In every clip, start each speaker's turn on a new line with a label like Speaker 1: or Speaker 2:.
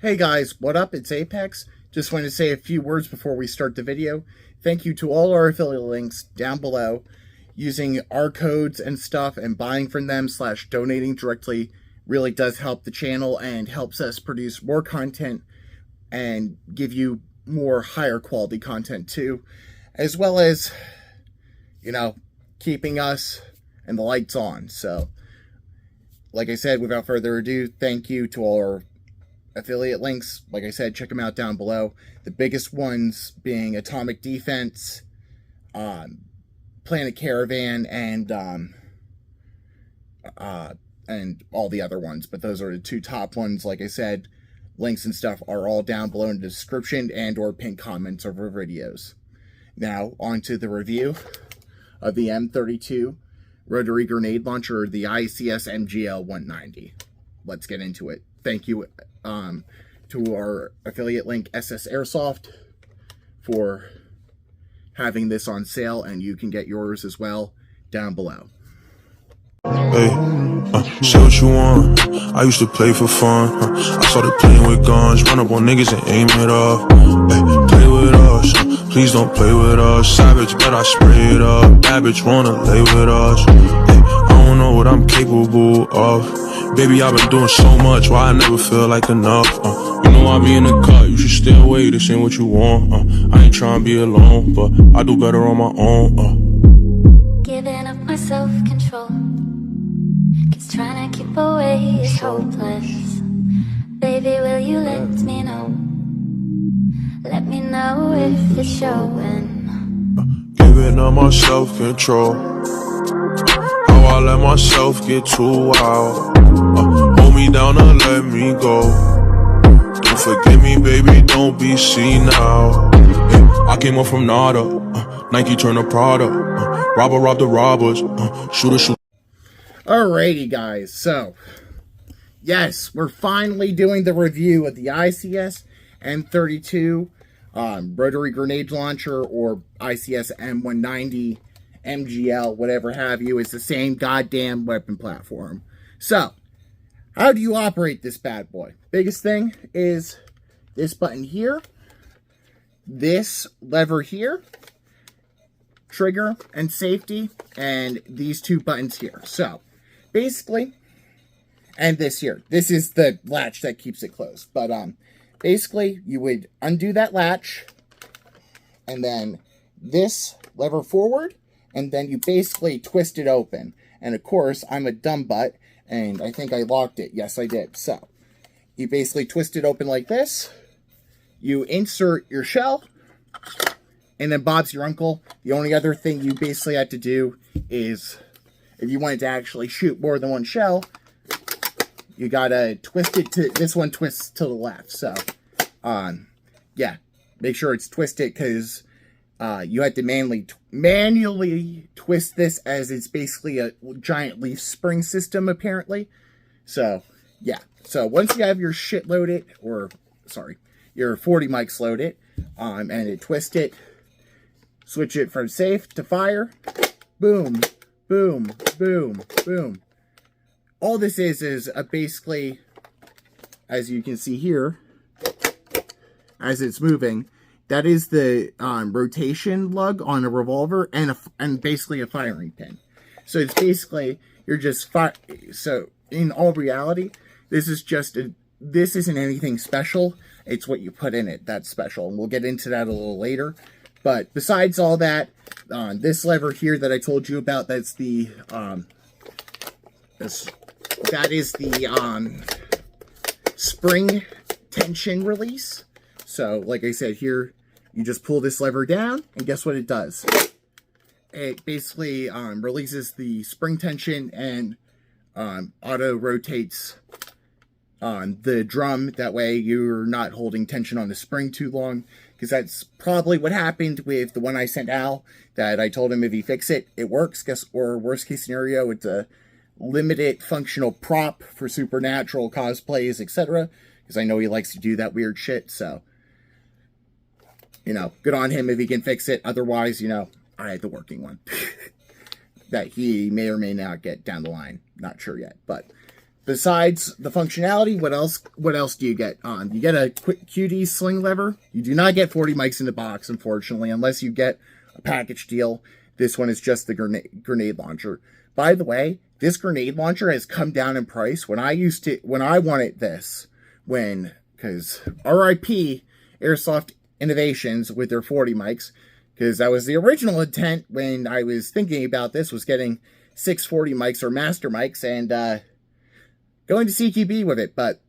Speaker 1: Hey guys, what up? It's Apex. Just wanted to say a few words before we start the video. Thank you to all our affiliate links down below. Using our codes and stuff and buying from them / donating directly really does help the channel and helps us produce more content and give you more higher quality content too, as well as, keeping us and the lights on. So, like I said, without further ado, thank you to all our affiliate links. Like I said, check them out down below. The biggest ones being Atomic Defense, Planet Caravan, and all the other ones. But those are the two top ones. Like I said, links and stuff are all down below in the description and or pinned comments of our videos. Now, on to the review of the M32 rotary grenade launcher, the ICS MGL 190. Let's get into it. Thank you to our affiliate link SS Airsoft for having this on sale, and you can get yours as well down below.
Speaker 2: Hey, say what you want. I used to play for fun. I started playing with guns, run up on niggas and aim it up. Hey, play with us, please don't play with us. Savage, but I spray it up. Bad bitch wanna lay with us. Hey, I don't know what I'm capable of. Baby, I've been doing so much, why I never feel like enough. You know I be in the cut, you should stay away, this ain't what you want. I ain't trying to be alone, but I do better on my own.
Speaker 3: Giving up my self-control, 'cause trying to keep away is hopeless. Baby, will you let me know? Let me know if it's showing.
Speaker 2: Giving up my self-control, how I let myself get too wild. Hold me down and let me go. Don't forget me, baby, don't be senile. I came up from nada, Nike turned to Prada. Robber robbed the robbers, shooter shoot.
Speaker 1: Alrighty guys, so yes, we're finally doing the review of the ICS M32 rotary grenade launcher, or ICS M190 MGL, whatever have you. It's the same goddamn weapon platform. So, how do you operate this bad boy? Biggest thing is this button here, this lever here, trigger and safety, and these two buttons here. So, basically, and this here, this is the latch that keeps it closed. But basically, you would undo that latch, and then this lever forward, and then you basically twist it open. And of course, I'm a dumb butt, and I think I locked it. Yes, I did. So, you basically twist it open like this. You insert your shell, and then Bob's your uncle. The only other thing you basically have to do is, if you wanted to actually shoot more than one shell, you gotta twist it to, this one twists to the left. So, yeah, make sure it's twisted, because you have to manually twist this, as it's basically a giant leaf spring system, apparently. So, yeah. So, once you have your shit loaded, or, sorry, your 40 mics loaded, and it twist it, switch it from safe to fire, boom, boom, boom, boom. All this is basically, as you can see here, as it's moving, that is the rotation lug on a revolver, and basically a firing pin. So it's basically, you're just so in all reality, this is just this isn't anything special. It's what you put in it that's special, and we'll get into that a little later. But besides all that, this lever here that I told you about, that's the that is the spring tension release. So, like I said, here, you just pull this lever down, and guess what it does? It basically releases the spring tension and auto-rotates the drum. That way, you're not holding tension on the spring too long, because that's probably what happened with the one I sent Al, that I told him if he fix it, it works. Or worst case scenario, it's a limited functional prop for supernatural cosplays, etc. Because I know he likes to do that weird shit, so, good on him if he can fix it. Otherwise, I had the working one that he may or may not get down the line. Not sure yet, but besides the functionality, what else do you get? You get a quick QD sling lever. You do not get 40 mics in the box, unfortunately, unless you get a package deal. This one is just the grenade launcher. By the way, this grenade launcher has come down in price. When I wanted this, because RIP Airsoft Innovations with their 40 mics, because that was the original intent when I was thinking about this, was getting 640 mics or master mics and going to CQB with it, but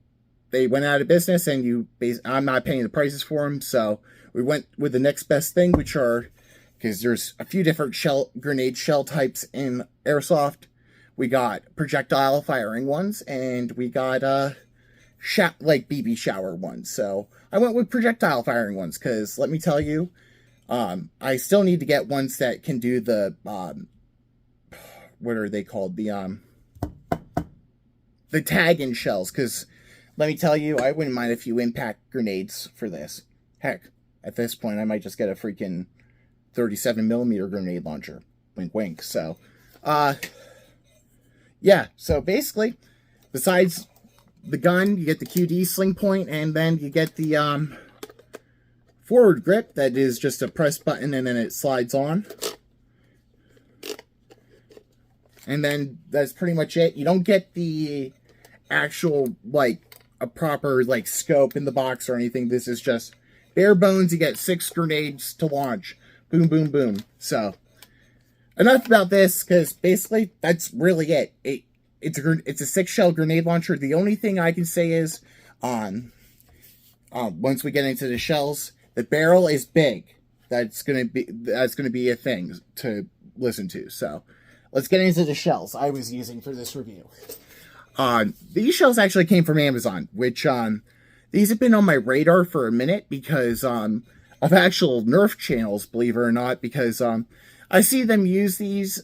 Speaker 1: they went out of business and I'm not paying the prices for them, so we went with the next best thing, which are, because there's a few different grenade shell types in Airsoft. We got projectile firing ones, and we got like BB shower ones. So I went with projectile firing ones, because let me tell you, I still need to get ones that can do the, what are they called? The tag-in shells, because let me tell you, I wouldn't mind a few impact grenades for this. Heck, at this point, I might just get a freaking 37mm grenade launcher. Wink, wink. So, yeah. So basically, besides the gun, you get the QD sling point, and then you get the forward grip that is just a press button and then it slides on. And then that's pretty much it. You don't get the actual, like, a proper, like, scope in the box or anything. This is just bare bones. You get 6 grenades to launch. Boom, boom, boom. So, enough about this, because basically, that's really it. It's a 6-shell grenade launcher. The only thing I can say is, once we get into the shells, the barrel is big. That's gonna be a thing to listen to. So, let's get into the shells I was using for this review. These shells actually came from Amazon, which, these have been on my radar for a minute because, of actual Nerf channels, believe it or not, because, I see them use these,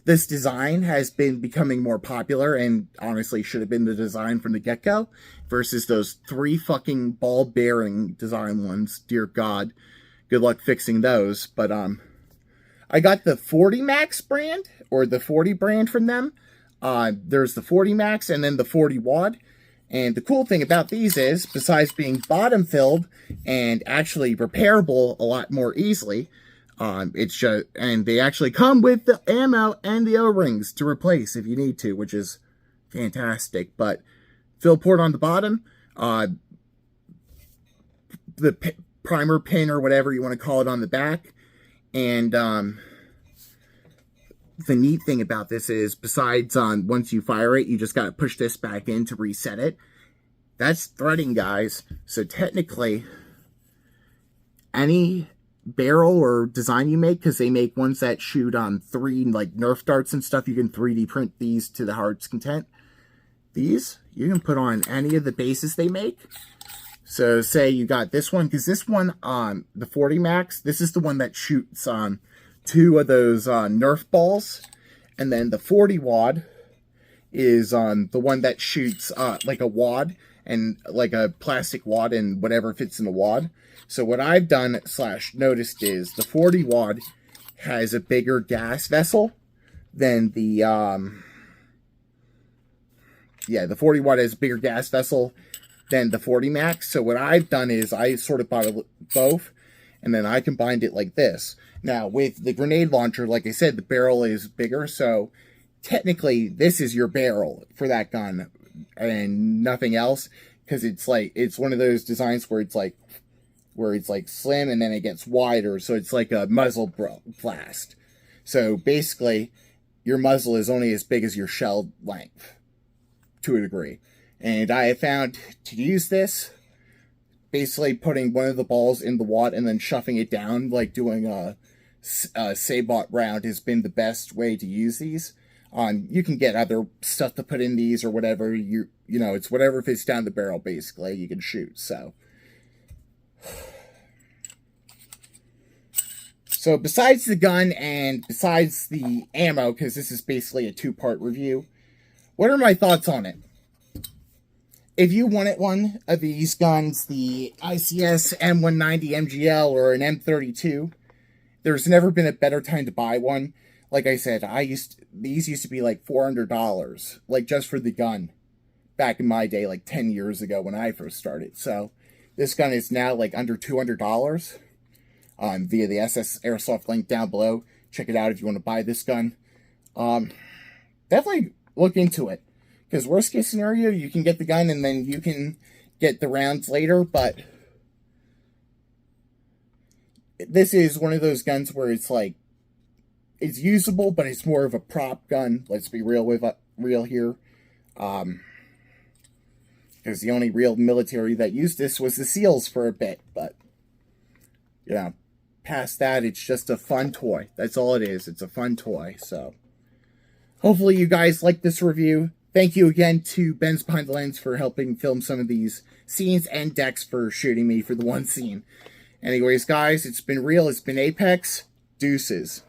Speaker 1: this design has been becoming more popular and honestly should have been the design from the get-go versus those 3 fucking ball bearing design ones. Dear God, good luck fixing those. But, I got the 40 Max brand, or the 40 brand from them. There's the 40 Max and then the 40 Wad. And the cool thing about these is, besides being bottom filled and actually repairable a lot more easily, and they actually come with the ammo and the O-rings to replace if you need to, which is fantastic. But fill port on the bottom, the primer pin or whatever you want to call it on the back. And the neat thing about this is, besides once you fire it, you just got to push this back in to reset it. That's threading, guys. So technically, any barrel or design you make, because they make ones that shoot on 3 like Nerf darts and stuff, you can 3D print these to the heart's content. These you can put on any of the bases they make. So say you got this one, because this one, the 40 Max, this is the one that shoots 2 of those Nerf balls, and then the 40 Wad is the one that shoots like a wad, and like a plastic wad and whatever fits in the wad. So what I've done / noticed is the 40 Wad has a bigger gas vessel than the the 40 Wad has a bigger gas vessel than the 40 Max. So what I've done is I sort of bought both, and then I combined it like this. Now with the grenade launcher, like I said, the barrel is bigger, so technically this is your barrel for that gun and nothing else, because it's one of those designs where it's like slim and then it gets wider, so it's like a muzzle blast. So basically your muzzle is only as big as your shell length to a degree. And I have found to use this, basically putting one of the balls in the wad and then shoving it down, like doing a Sabot round, has been the best way to use these. You can get other stuff to put in these or whatever. You know, it's whatever fits down the barrel, basically, you can shoot. So besides the gun and besides the ammo, because this is basically a 2-part review, what are my thoughts on it? If you wanted one of these guns, the ICS M190 MGL or an M32, there's never been a better time to buy one. like I said, these used to be like $400, like just for the gun, back in my day, like 10 years ago when I first started. So this gun is now like under $200 via the SS Airsoft link down below. Check it out if you want to buy this gun. Definitely look into it, because worst case scenario, you can get the gun and then you can get the rounds later, but this is one of those guns where it's like, it's usable, but it's more of a prop gun. Let's be real here. Because the only real military that used this was the SEALs for a bit, but, you know, past that, it's just a fun toy. That's all it is. It's a fun toy, so hopefully you guys like this review. Thank you again to Ben's Behind the Lens for helping film some of these scenes, and Dex for shooting me for the one scene. Anyways, guys, it's been real. It's been Apex. Deuces.